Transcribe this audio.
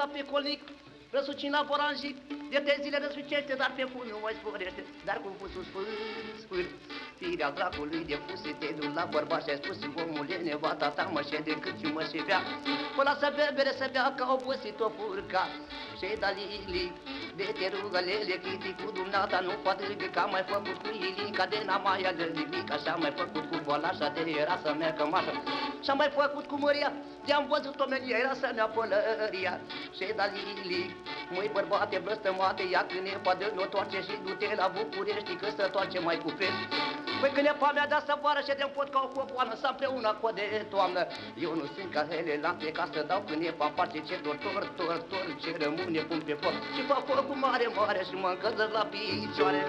asta pe colnic, răsucin la boranjic, de 3 zile răsucește, dar pe fund nu mai sporește. Dar cum fusul sfânt, firea dracului de puse, te duc la bărbat și ai spus, omule, nevata ta mă șede cât și mă și bea. Până să bere să bea, că au obosit o furca. Și da Lili, de te rugă lele, chiti cu dumneata nu poate ridica, mai făcut cu Ilica de n-amaia de nimic, așa mai făcut cu Bolașa de era să meargă mașa. Și-am mai făcut cu Măria, de-am văzut omenia, era să ne pălăria. Și da Lili, măi bărbate blăstămate, ia cânepa de ne-o toarce și du-te la București, că să toarce mai cu fel. Păi cânepa mea de-asta vară și de-mi pot ca o cocoană, să împreună cu de toamnă. Eu nu sunt ca Helelante, ca să dau cânepa în parte, ce tor, ce rămâne pun pe foc. Și fac focul mare și mă încălzesc la picioare.